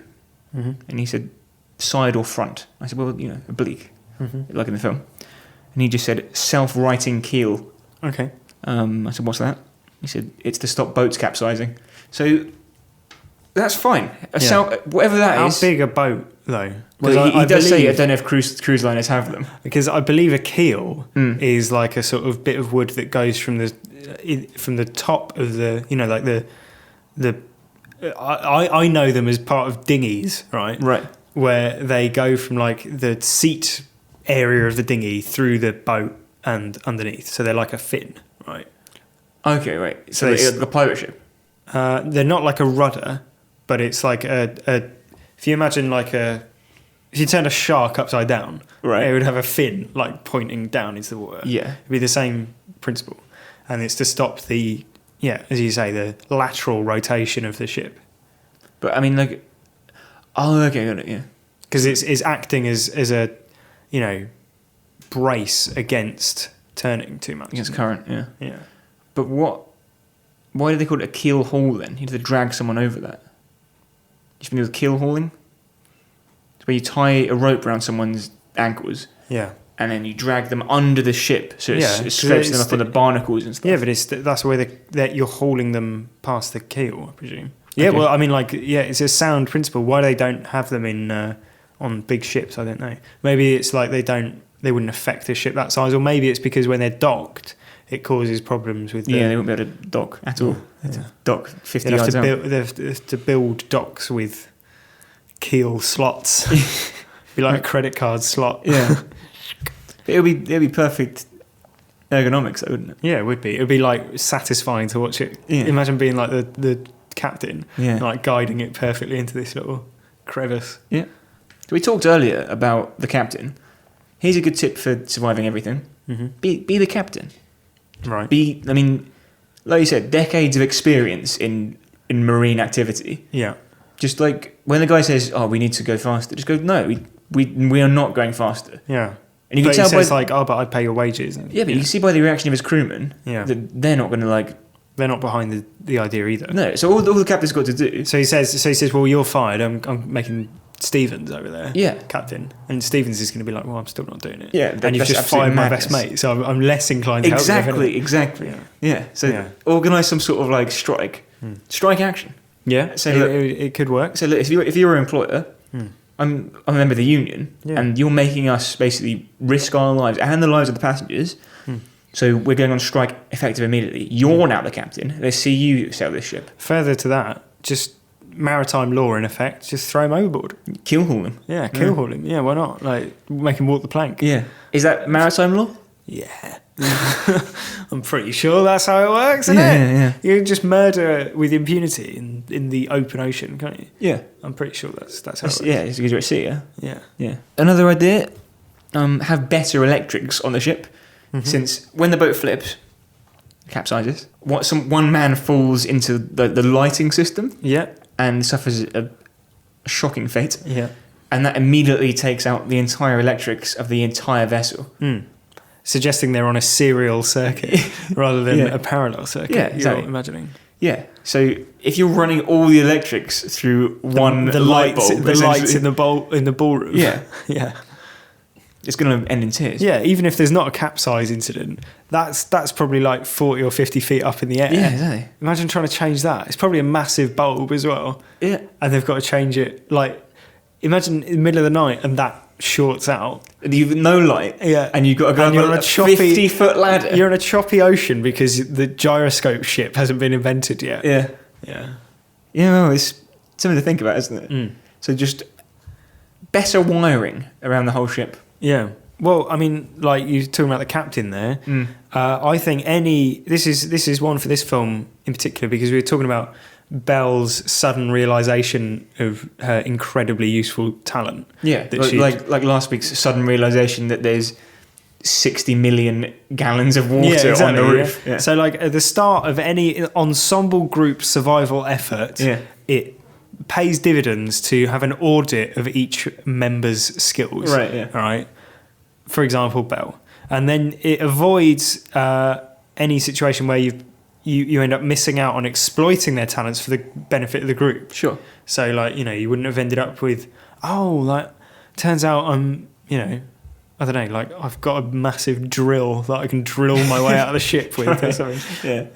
Speaker 2: And he said, side or front. I said, well, oblique, like in the film. And he just said, self-righting keel.
Speaker 3: Okay.
Speaker 2: I said, what's that? He said, it's to stop boats capsizing. So that's fine. Whatever that is.
Speaker 3: How big a boat, though?
Speaker 2: Well, he does say, I don't know if cruise liners have them. Because
Speaker 3: I believe a keel is like a sort of bit of wood that goes from the top of the, I know them as part of dinghies, right?
Speaker 2: Right.
Speaker 3: Where they go from like the seat area of the dinghy through the boat and underneath. So they're like a fin, right?
Speaker 2: Okay, right. So they're like a pirate ship?
Speaker 3: They're not like a rudder, but it's like if you imagine if you turned a shark upside down,
Speaker 2: right,
Speaker 3: it would have a fin like pointing down into the water.
Speaker 2: Yeah.
Speaker 3: It'd be the same principle. And it's to stop the, as you say, the lateral rotation of the ship.
Speaker 2: But I mean, okay, got it, yeah.
Speaker 3: Because it's acting as a, brace against turning too much.
Speaker 2: Against current, yeah.
Speaker 3: Yeah.
Speaker 2: But why do they call it a keel haul then? You have to drag someone over that. You familiar with keel hauling? It's where you tie a rope around someone's ankles.
Speaker 3: Yeah.
Speaker 2: And then you drag them under the ship, so it stretches them up on the barnacles and stuff.
Speaker 3: Yeah, but that's where you're hauling them past the keel, I presume. Yeah, okay. Well, I mean, it's a sound principle. Why they don't have them in on big ships, I don't know. Maybe it's like they wouldn't affect a ship that size, or maybe it's because when they're docked, it causes problems with.
Speaker 2: They won't be able to dock at all. Yeah. Dock 50 yards out.
Speaker 3: They have to build docks with keel slots. Be like a credit card slot.
Speaker 2: Yeah. It'll be perfect ergonomics, though, wouldn't it?
Speaker 3: Yeah, it would be. It would be like satisfying to watch it. Yeah. Imagine being like the captain, like guiding it perfectly into this little crevice.
Speaker 2: Yeah. So we talked earlier about the captain. Here's a good tip for surviving everything. Mm-hmm. Be the captain.
Speaker 3: Right.
Speaker 2: Like you said, decades of experience in marine activity.
Speaker 3: Yeah.
Speaker 2: Just like when the guy says, "Oh, we need to go faster," just go, "No, we are not going faster."
Speaker 3: Yeah.
Speaker 2: And you can tell
Speaker 3: he says but I pay your wages.
Speaker 2: But you can see by the reaction of his crewmen that they're not going to
Speaker 3: They're not behind the idea either.
Speaker 2: No. So all the captain's got to do.
Speaker 3: So he says, well, you're fired. I'm making Stevens over there.
Speaker 2: Yeah.
Speaker 3: Captain. And Stevens is going to be like, well, I'm still not doing it.
Speaker 2: Yeah.
Speaker 3: And you've just fired my best mate, so I'm less inclined to help you.
Speaker 2: Exactly. Yeah. So organise some sort of strike. Strike action.
Speaker 3: Yeah. So it could work.
Speaker 2: So look, if you're an employer. I'm a member of the union, and you're making us basically risk our lives and the lives of the passengers. So we're going on strike effective immediately. You're now the captain. They see you sail this ship.
Speaker 3: Further to that, just maritime law in effect. Just throw him overboard.
Speaker 2: Keel haul him.
Speaker 3: Yeah, keel haul him. Yeah, why not? Make him walk the plank.
Speaker 2: Yeah. Is that maritime law?
Speaker 3: Yeah. I'm pretty sure that's how it works, isn't it?
Speaker 2: Yeah.
Speaker 3: You can just murder with impunity in the open ocean, can't you?
Speaker 2: Yeah.
Speaker 3: I'm pretty sure that's how it works.
Speaker 2: Yeah, it's because you're at sea, yeah?
Speaker 3: Yeah.
Speaker 2: Yeah. Another idea, have better electrics on the ship, since when the boat flips, capsizes, one man falls into the lighting system and suffers a shocking fate.
Speaker 3: Yeah.
Speaker 2: And that immediately takes out the entire electrics of the entire vessel.
Speaker 3: Suggesting they're on a serial circuit rather than a parallel circuit.
Speaker 2: Yeah, exactly.
Speaker 3: You're imagining.
Speaker 2: Yeah. So if you're running all the electrics through the light bulb,
Speaker 3: the lights in the ballroom.
Speaker 2: Yeah.
Speaker 3: Yeah.
Speaker 2: It's going to end in tears.
Speaker 3: Yeah, even if there's not a capsize incident, that's probably 40 or 50 feet up in the air.
Speaker 2: Yeah, exactly.
Speaker 3: Imagine trying to change that. It's probably a massive bulb as well.
Speaker 2: Yeah.
Speaker 3: And they've got to change it. Imagine in the middle of the night and that shorts out.
Speaker 2: You've no light.
Speaker 3: Yeah.
Speaker 2: And you've got to go
Speaker 3: on a
Speaker 2: 50-foot ladder.
Speaker 3: You're on a choppy ocean because the gyroscope ship hasn't been invented yet.
Speaker 2: Yeah.
Speaker 3: Yeah.
Speaker 2: Yeah, well, it's something to think about, isn't it? So just better wiring around the whole ship.
Speaker 3: Yeah. Well, I mean, you're talking about the captain there. I think this is one for this film in particular because we were talking about Belle's sudden realisation of her incredibly useful talent.
Speaker 2: Yeah, like last week's sudden realisation that there's 60 million gallons of water on the roof.
Speaker 3: Yeah. So at the start of any ensemble group survival effort, it pays dividends to have an audit of each member's skills.
Speaker 2: Right, yeah.
Speaker 3: All right. For example, Belle. And then it avoids any situation where you end up missing out on exploiting their talents for the benefit of the group.
Speaker 2: Sure.
Speaker 3: So, you wouldn't have ended up with, turns out I'm, I don't know, I've got a massive drill that I can drill my way out of the ship with or something.
Speaker 2: Yeah.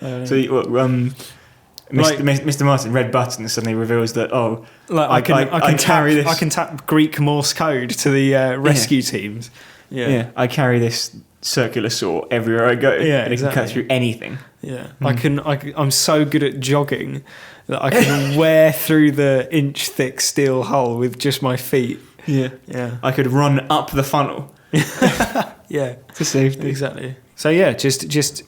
Speaker 2: Mr. Martin, red button, suddenly reveals that, I can
Speaker 3: tap Greek Morse code to the rescue teams.
Speaker 2: Yeah. I carry this circular saw everywhere I go.
Speaker 3: Yeah,
Speaker 2: and it can cut through anything.
Speaker 3: Yeah, I'm so good at jogging that I can wear through the inch-thick steel hull with just my feet.
Speaker 2: Yeah. I could run up the funnel.
Speaker 3: Yeah,
Speaker 2: to safety.
Speaker 3: Exactly. So just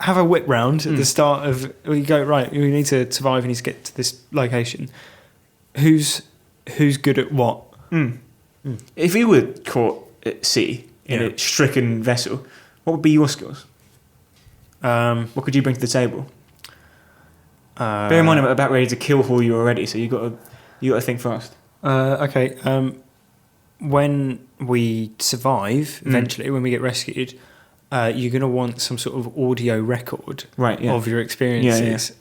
Speaker 3: have a whip round at the start of. You go right. We need to survive. We need to get to this location. Who's good at what?
Speaker 2: If you were caught at sea in a stricken vessel, what would be your skills? What could you bring to the table? Bear in mind I'm about ready to kill haul you already, so you got to think fast.
Speaker 3: Okay. When we survive, eventually, when we get rescued, you're going to want some sort of audio record
Speaker 2: of
Speaker 3: your experiences.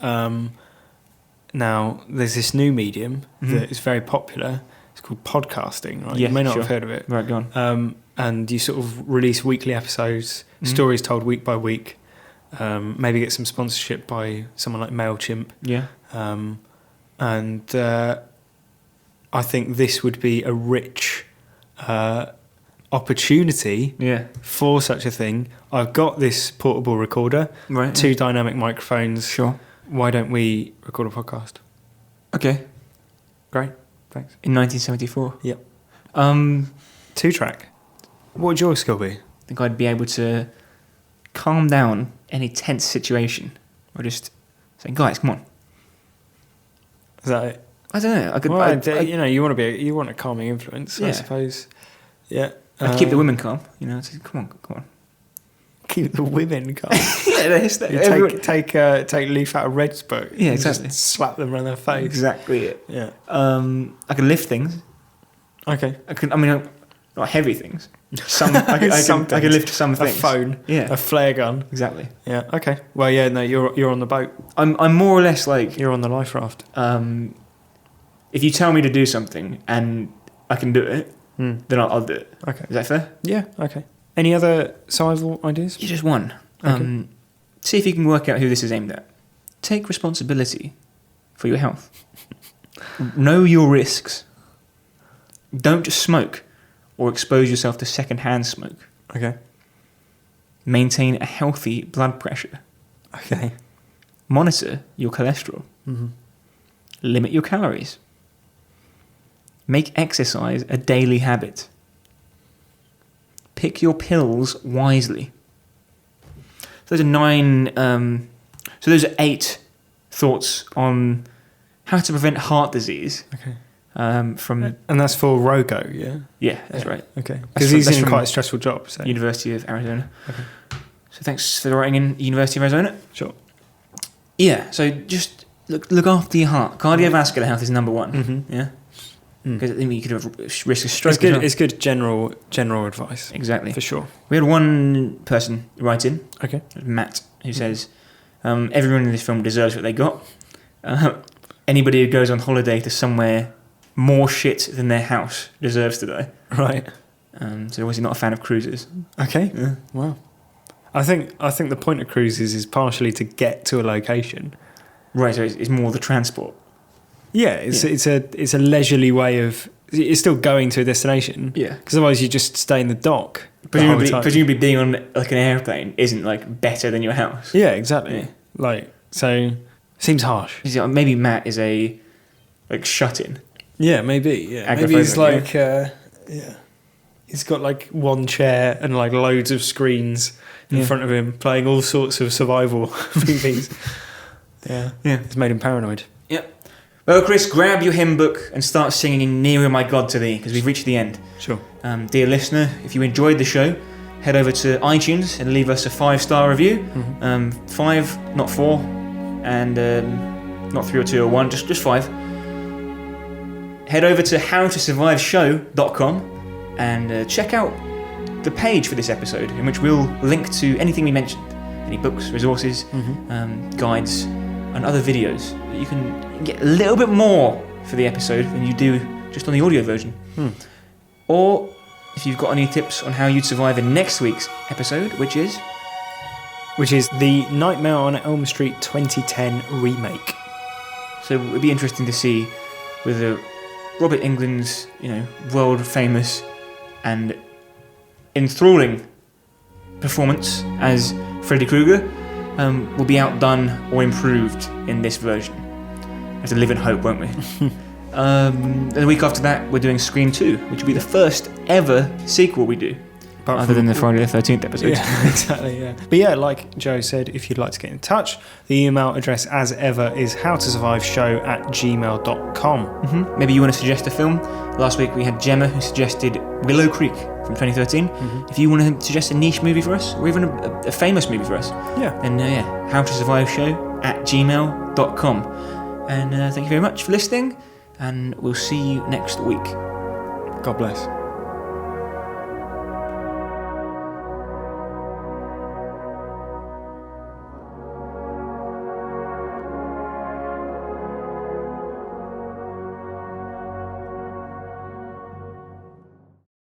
Speaker 3: Now, there's this new medium that is very popular. It's called podcasting, right?
Speaker 2: Yeah,
Speaker 3: you may not
Speaker 2: sure.
Speaker 3: have heard of it.
Speaker 2: Right, go on.
Speaker 3: And you sort of release weekly episodes, stories told week by week. Maybe get some sponsorship by someone like MailChimp.
Speaker 2: Yeah.
Speaker 3: And I think this would be a rich opportunity for such a thing. I've got this portable recorder,
Speaker 2: Right.
Speaker 3: 2 dynamic microphones.
Speaker 2: Sure.
Speaker 3: Why don't we record a podcast?
Speaker 2: Okay.
Speaker 3: Great, thanks.
Speaker 2: In 1974.
Speaker 3: Yep.
Speaker 2: 2-track.
Speaker 3: What would your skill be?
Speaker 2: I think I'd be able to calm down any tense situation, or just say, "Guys, come on."
Speaker 3: Is that it?
Speaker 2: I don't know. I could.
Speaker 3: Well, you want a calming influence, I
Speaker 2: Yeah.
Speaker 3: suppose. Yeah.
Speaker 2: I'd keep the women calm. Say, come on.
Speaker 3: Keep the women calm.
Speaker 2: Yeah,
Speaker 3: take leaf out of Red's book.
Speaker 2: Yeah,
Speaker 3: and
Speaker 2: exactly.
Speaker 3: Just slap them around their face.
Speaker 2: Exactly it.
Speaker 3: Yeah.
Speaker 2: I can lift things.
Speaker 3: Okay.
Speaker 2: Not heavy things. I can lift some things.
Speaker 3: A phone.
Speaker 2: Yeah.
Speaker 3: A flare gun.
Speaker 2: Exactly.
Speaker 3: Yeah. Okay. Well, yeah. No, you're on the boat.
Speaker 2: I'm more or less like,
Speaker 3: You're on the life raft.
Speaker 2: if you tell me to do something and I can do it, then I'll do it.
Speaker 3: Okay.
Speaker 2: Is that fair?
Speaker 3: Yeah. Okay. Any other survival ideas?
Speaker 2: You just one.
Speaker 3: Okay.
Speaker 2: See if you can work out who this is aimed at. Take responsibility for your health. Know your risks. Don't just smoke or expose yourself to second-hand smoke.
Speaker 3: Okay.
Speaker 2: Maintain a healthy blood pressure.
Speaker 3: Okay.
Speaker 2: Monitor your cholesterol.
Speaker 3: Mm-hmm.
Speaker 2: Limit your calories. Make exercise a daily habit. Pick your pills wisely. So those are 8 thoughts on how to prevent heart disease.
Speaker 3: Okay.
Speaker 2: From
Speaker 3: And that's for Rogo, yeah?
Speaker 2: yeah, that's right.
Speaker 3: Okay.
Speaker 2: That's
Speaker 3: Because he's in
Speaker 2: from
Speaker 3: quite a stressful job. So.
Speaker 2: University of Arizona.
Speaker 3: Okay.
Speaker 2: So thanks for writing in University of Arizona.
Speaker 3: Sure.
Speaker 2: Yeah. So just look after your heart. Cardiovascular health is number 1.
Speaker 3: Mm-hmm.
Speaker 2: Yeah. Because you could have risk of stroke.
Speaker 3: It's good.
Speaker 2: as well.
Speaker 3: It's good general advice.
Speaker 2: Exactly.
Speaker 3: For sure.
Speaker 2: We had one person write in,
Speaker 3: Okay.
Speaker 2: Matt, who says, everyone in this film deserves what they got. Anybody who goes on holiday to somewhere more shit than their house deserves to die.
Speaker 3: Right.
Speaker 2: So obviously not a fan of cruises.
Speaker 3: Okay.
Speaker 2: Yeah.
Speaker 3: Wow. I think the point of cruises is partially to get to a location.
Speaker 2: Right, so it's more the transport.
Speaker 3: Yeah, it's a leisurely way of. It's still going to a destination.
Speaker 2: Yeah.
Speaker 3: Because otherwise you just stay in the dock. the whole time.
Speaker 2: Presumably being on like an airplane isn't like better than your house.
Speaker 3: Yeah, exactly.
Speaker 2: Yeah.
Speaker 3: Like, so seems harsh.
Speaker 2: Maybe Matt is a like shut-in.
Speaker 3: Yeah, maybe. Yeah, maybe he's like he's got like one chair and like loads of screens in front of him, playing all sorts of survival movies. Yeah, it's made him paranoid.
Speaker 2: Yep. Well, Chris, grab your hymn book and start singing "Nearer, My God, to Thee" because we've reached the end.
Speaker 3: Sure.
Speaker 2: Dear listener, if you enjoyed the show, head over to iTunes and leave us a 5-star review.
Speaker 3: Mm-hmm.
Speaker 2: 5, not 4, and not 3 or 2 or 1, just 5. Head over to HowToSurviveShow.com and check out the page for this episode, in which we'll link to anything we mentioned, any books, resources, guides, and other videos. You can get a little bit more for the episode than you do just on the audio version. Or if you've got any tips on how you'd survive in next week's episode, which is
Speaker 3: the Nightmare on Elm Street 2010 remake.
Speaker 2: So it would be interesting to see whether Robert Englund's, world famous and enthralling performance as Freddy Krueger will be outdone or improved in this version. We have to live in hope, won't we? The week after that, we're doing Scream 2, which will be the first ever sequel we do. Other than the Friday the 13th episode.
Speaker 3: Yeah, exactly, yeah. But yeah, like Joe said, if you'd like to get in touch, the email address, as ever, is howtosurviveshow@gmail.com.
Speaker 2: Maybe you want to suggest a film. Last week we had Gemma, who suggested Willow Creek from 2013. If you want to suggest a niche movie for us, or even a famous movie for us, then howtosurviveshow@gmail.com. And thank you very much for listening, and we'll see you next week.
Speaker 3: God bless.